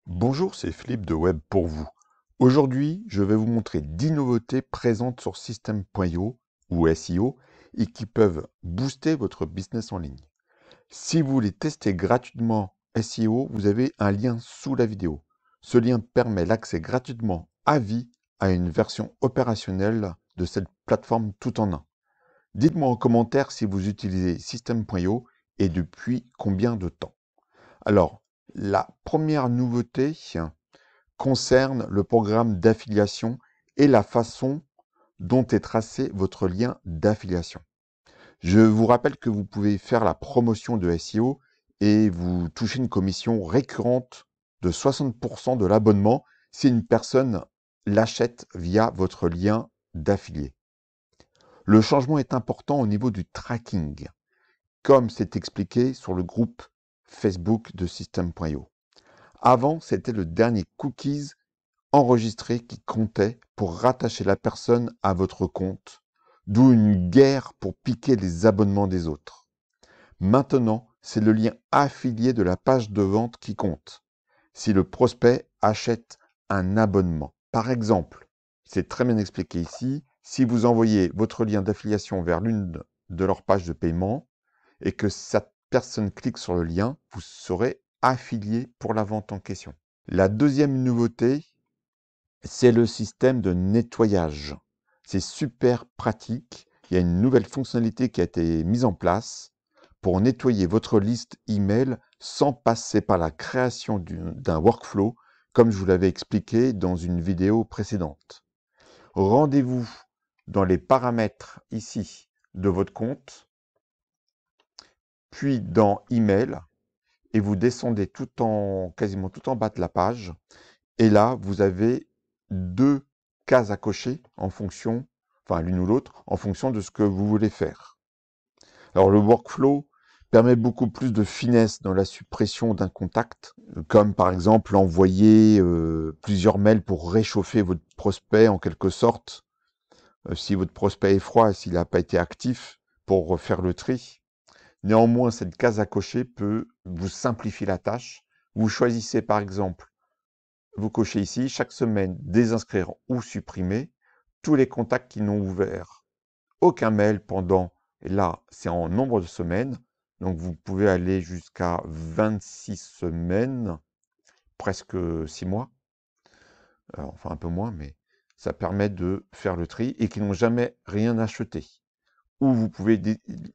Bonjour, c'est Philippe de Web pour vous. Aujourd'hui, je vais vous montrer 10 nouveautés présentes sur System.io ou SEO et qui peuvent booster votre business en ligne. Si vous voulez tester gratuitement SEO, vous avez un lien sous la vidéo. Ce lien permet l'accès gratuitement à vie à une version opérationnelle de cette plateforme tout en un. Dites-moi en commentaire si vous utilisez System.io et depuis combien de temps. Alors, la première nouveauté concerne le programme d'affiliation et la façon dont est tracé votre lien d'affiliation. Je vous rappelle que vous pouvez faire la promotion de SEO et vous touchez une commission récurrente de 60% de l'abonnement si une personne l'achète via votre lien d'affilié. Le changement est important au niveau du tracking, comme c'est expliqué sur le groupe Facebook de System.io. Avant, c'était le dernier cookies enregistré qui comptait pour rattacher la personne à votre compte, d'où une guerre pour piquer les abonnements des autres. Maintenant, c'est le lien affilié de la page de vente qui compte. Si le prospect achète un abonnement. Par exemple, c'est très bien expliqué ici, si vous envoyez votre lien d'affiliation vers l'une de leurs pages de paiement et que cette personne clique sur le lien, vous serez affilié pour la vente en question. La deuxième nouveauté, c'est le système de nettoyage. C'est super pratique. Il y a une nouvelle fonctionnalité qui a été mise en place pour nettoyer votre liste email sans passer par la création d'un workflow, comme je vous l'avais expliqué dans une vidéo précédente. Rendez-vous dans les paramètres ici de votre compte, puis dans email, et vous descendez quasiment tout en bas de la page. Et là, vous avez deux cases à cocher en fonction, enfin l'une ou l'autre, en fonction de ce que vous voulez faire. Alors le workflow permet beaucoup plus de finesse dans la suppression d'un contact, comme par exemple envoyer plusieurs mails pour réchauffer votre prospect en quelque sorte, si votre prospect est froid et s'il n'a pas été actif pour refaire le tri. Néanmoins, cette case à cocher peut vous simplifier la tâche. Vous choisissez par exemple, vous cochez ici, chaque semaine, désinscrire ou supprimer tous les contacts qui n'ont ouvert aucun mail pendant, et là, c'est en nombre de semaines, donc vous pouvez aller jusqu'à 26 semaines, presque 6 mois, enfin un peu moins, mais ça permet de faire le tri, et qui n'ont jamais rien acheté. Ou vous pouvez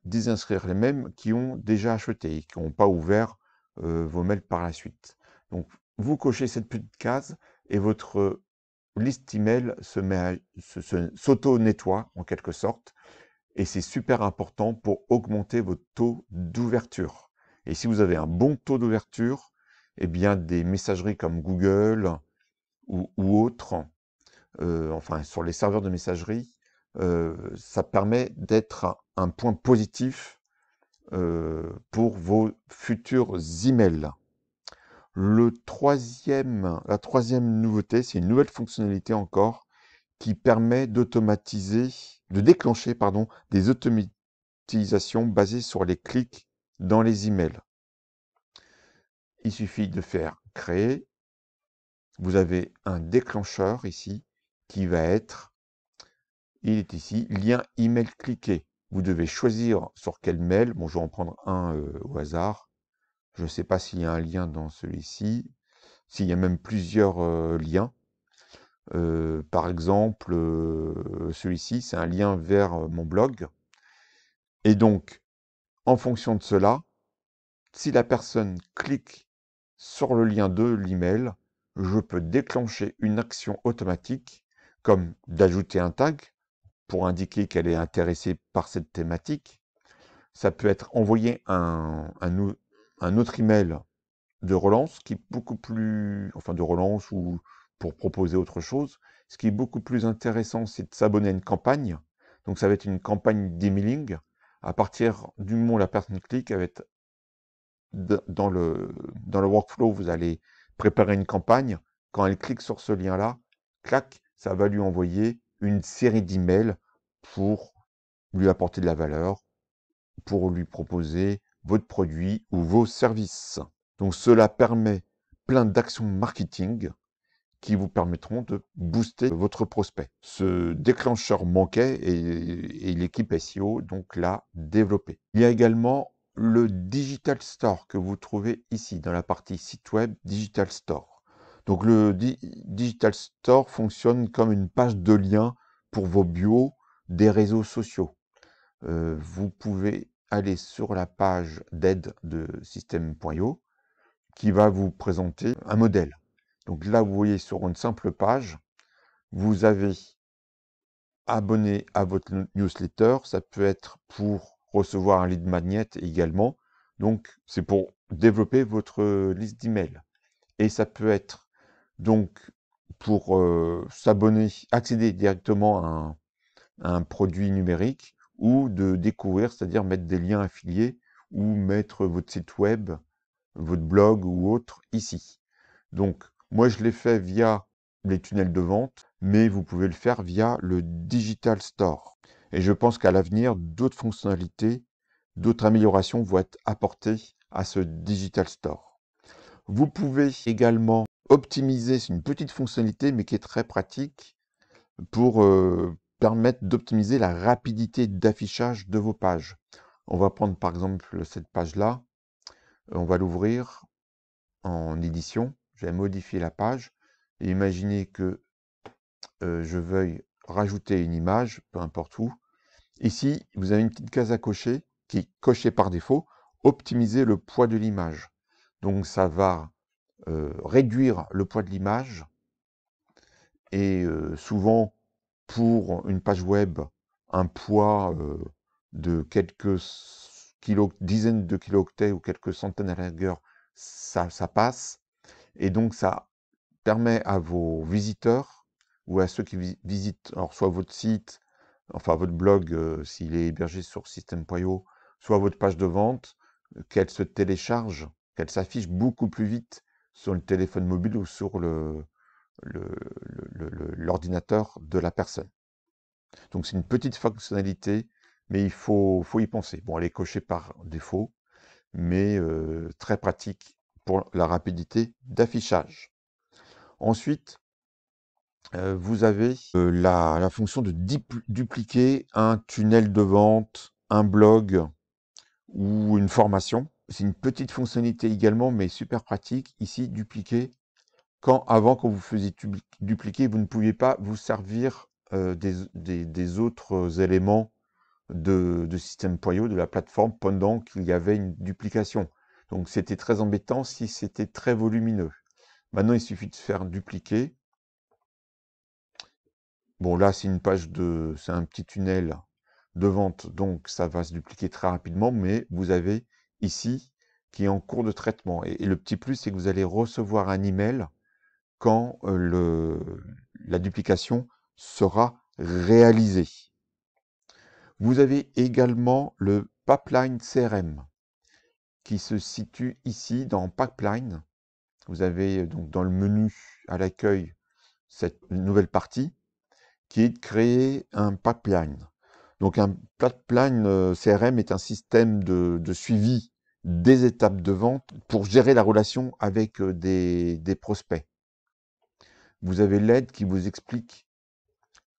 désinscrire les mêmes qui ont déjà acheté et qui n'ont pas ouvert vos mails par la suite. Donc, vous cochez cette petite case et votre liste email s'auto-nettoie en quelque sorte. Et c'est super important pour augmenter votre taux d'ouverture. Et si vous avez un bon taux d'ouverture, eh bien des messageries comme Google ou autres, enfin sur les serveurs de messagerie, ça permet d'être un point positif pour vos futurs emails. La troisième nouveauté, c'est une nouvelle fonctionnalité encore qui permet de déclencher, pardon, des automatisations basées sur les clics dans les emails. Il suffit de faire créer. Vous avez un déclencheur ici qui va être, il est ici, lien email cliqué. Vous devez choisir sur quel mail. Bon, je vais en prendre un au hasard. Je ne sais pas s'il y a un lien dans celui-ci, s'il y a même plusieurs liens. Par exemple, celui-ci, c'est un lien vers mon blog. Et donc, en fonction de cela, si la personne clique sur le lien de l'email, je peux déclencher une action automatique, comme d'ajouter un tag pour indiquer qu'elle est intéressée par cette thématique. Ça peut être envoyer un autre email de relance qui est beaucoup plus, enfin de relance ou pour proposer autre chose. Ce qui est beaucoup plus intéressant, c'est de s'abonner à une campagne. Donc ça va être une campagne d'emailing. À partir du moment où la personne clique, elle va être dans le workflow, vous allez préparer une campagne. Quand elle clique sur ce lien-là, clac, ça va lui envoyer une série d'emails pour lui apporter de la valeur, pour lui proposer votre produit ou vos services. Donc cela permet plein d'actions marketing qui vous permettront de booster votre prospect. Ce déclencheur manquait et l'équipe SEO donc l'a développé. Il y a également le Digital Store que vous trouvez ici dans la partie site web Digital Store. Donc le Digital Store fonctionne comme une page de lien pour vos bios des réseaux sociaux. Vous pouvez aller sur la page d'aide de System.io qui va vous présenter un modèle. Donc là, vous voyez sur une simple page, vous avez abonné à votre newsletter. Ça peut être pour recevoir un lead magnet également. Donc, c'est pour développer votre liste d'emails. Et ça peut être donc pour s'abonner, accéder directement à un produit numérique ou de découvrir, c'est-à-dire mettre des liens affiliés ou mettre votre site web, votre blog ou autre ici. Donc, moi, je l'ai fait via les tunnels de vente, mais vous pouvez le faire via le Digital Store. Et je pense qu'à l'avenir, d'autres fonctionnalités, d'autres améliorations vont être apportées à ce Digital Store. Vous pouvez également optimiser, c'est une petite fonctionnalité, mais qui est très pratique pour permettre d'optimiser la rapidité d'affichage de vos pages. On va prendre par exemple cette page-là, on va l'ouvrir en édition, je vais modifier la page, et imaginez que je veuille rajouter une image, peu importe où. Ici, vous avez une petite case à cocher, qui est cochée par défaut, optimiser le poids de l'image. Donc ça va réduire le poids de l'image, et souvent, pour une page web, un poids de quelques dizaines de kilooctets ou quelques centaines à la rigueur, ça passe. Et donc, ça permet à vos visiteurs ou à ceux qui visitent alors soit votre site, enfin votre blog s'il est hébergé sur System.io, soit votre page de vente, qu'elle se télécharge, qu'elle s'affiche beaucoup plus vite sur le téléphone mobile ou sur l'ordinateur de la personne. Donc c'est une petite fonctionnalité, mais il faut y penser. Bon, elle est cochée par défaut, mais très pratique pour la rapidité d'affichage. Ensuite, vous avez la fonction de dupliquer un tunnel de vente, un blog ou une formation. C'est une petite fonctionnalité également, mais super pratique. Ici, dupliquer. Avant, quand vous faisiez dupliquer, vous ne pouviez pas vous servir des autres éléments de System.io, de la plateforme, pendant qu'il y avait une duplication. Donc, c'était très embêtant si c'était très volumineux. Maintenant, il suffit de faire dupliquer. Bon, là, c'est c'est un petit tunnel de vente, donc ça va se dupliquer très rapidement, mais vous avez ici qui est en cours de traitement. Et le petit plus, c'est que vous allez recevoir un email quand la duplication sera réalisée. Vous avez également le pipeline CRM qui se situe ici dans Pipeline. Vous avez donc dans le menu à l'accueil cette nouvelle partie qui est de créer un pipeline. Donc un pipeline CRM est un système de suivi des étapes de vente pour gérer la relation avec des prospects. Vous avez l'aide qui vous explique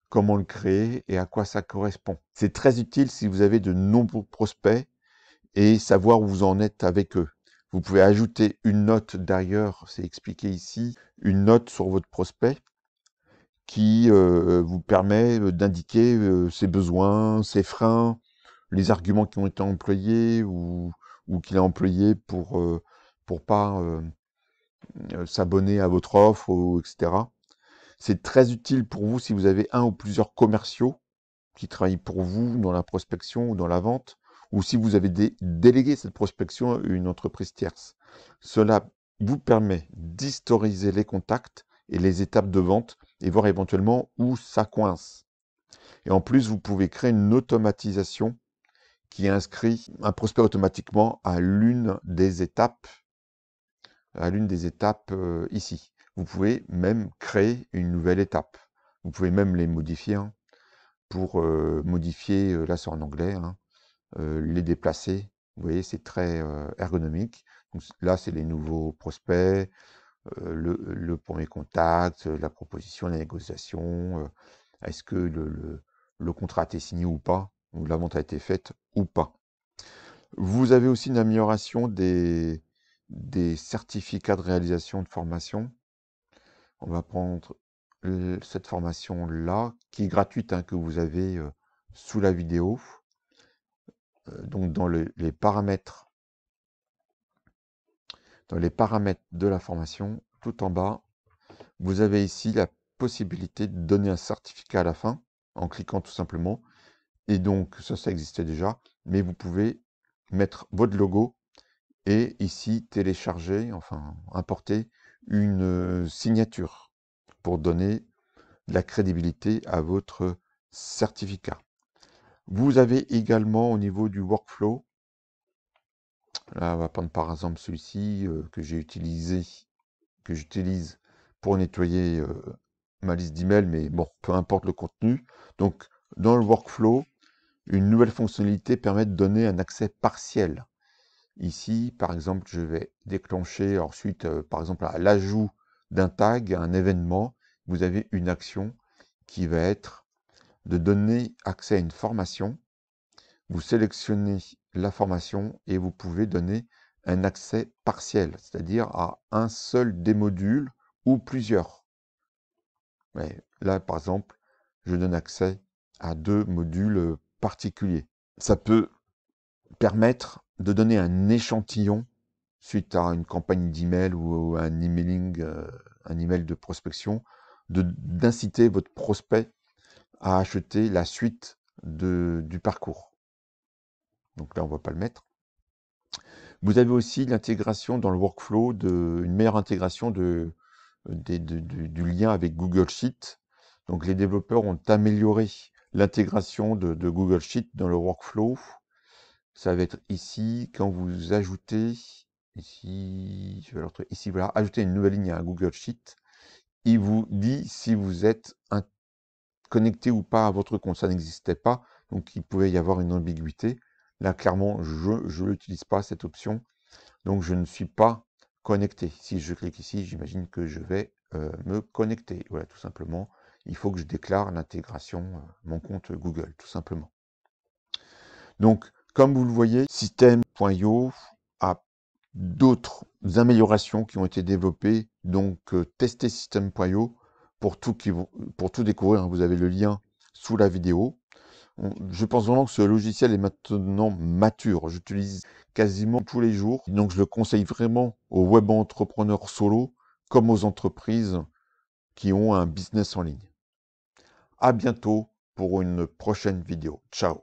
comment le créer et à quoi ça correspond. C'est très utile si vous avez de nombreux prospects et savoir où vous en êtes avec eux. Vous pouvez ajouter une note d'ailleurs, c'est expliqué ici, une note sur votre prospect qui vous permet d'indiquer ses besoins, ses freins, les arguments qui ont été employés ou qu'il a employés pour pas s'abonner à votre offre, etc. C'est très utile pour vous si vous avez un ou plusieurs commerciaux qui travaillent pour vous dans la prospection ou dans la vente, ou si vous avez délégué cette prospection à une entreprise tierce. Cela vous permet d'historiser les contacts et les étapes de vente et voir éventuellement où ça coince. Et en plus, vous pouvez créer une automatisation qui inscrit un prospect automatiquement à l'une des étapes, ici. Vous pouvez même créer une nouvelle étape. Vous pouvez même les modifier pour modifier, là c'est en anglais, les déplacer. Vous voyez, c'est très ergonomique. Donc, là, c'est les nouveaux prospects. le premier contact, la proposition, la négociation, est-ce que le contrat a été signé ou pas, ou la vente a été faite ou pas. Vous avez aussi une amélioration des certificats de réalisation de formation. On va prendre cette formation-là, qui est gratuite, hein, que vous avez sous la vidéo. Donc dans les paramètres de la formation, tout en bas, vous avez ici la possibilité de donner un certificat à la fin, en cliquant tout simplement. Et donc, ça existait déjà, mais vous pouvez mettre votre logo et ici télécharger, enfin importer une signature pour donner de la crédibilité à votre certificat. Vous avez également au niveau du workflow, là on va prendre par exemple celui-ci que j'utilise pour nettoyer ma liste d'emails, mais bon, peu importe le contenu. Donc dans le workflow, une nouvelle fonctionnalité permet de donner un accès partiel. Ici, par exemple, je vais déclencher ensuite, par exemple, à l'ajout d'un tag, un événement. Vous avez une action qui va être de donner accès à une formation. Vous sélectionnez la formation et vous pouvez donner un accès partiel, c'est-à-dire à un seul des modules ou plusieurs. Mais là, par exemple, je donne accès à 2 modules particuliers. Ça peut permettre de donner un échantillon suite à une campagne d'email ou un emailing, un email de prospection, d'inciter votre prospect à acheter la suite du parcours. Donc là, on ne va pas le mettre. Vous avez aussi l'intégration dans le workflow, une meilleure intégration du lien avec Google Sheet. Donc les développeurs ont amélioré l'intégration de Google Sheet dans le workflow. Ça va être ici, quand vous ajoutez, ici, je vais le retrouver, ici, voilà, ajouter une nouvelle ligne à un Google Sheet. Il vous dit si vous êtes connecté ou pas à votre compte. Ça n'existait pas, donc il pouvait y avoir une ambiguïté. Là, clairement, je ne l'utilise pas, cette option. Donc, je ne suis pas connecté. Si je clique ici, j'imagine que je vais me connecter. Voilà, tout simplement. Il faut que je déclare l'intégration, mon compte Google, tout simplement. Donc, comme vous le voyez, System.io a d'autres améliorations qui ont été développées. Donc, testez System.io pour tout découvrir. Vous avez le lien sous la vidéo. Je pense vraiment que ce logiciel est maintenant mature. J'utilise quasiment tous les jours. Donc, je le conseille vraiment aux web entrepreneurs solo comme aux entreprises qui ont un business en ligne. À bientôt pour une prochaine vidéo. Ciao!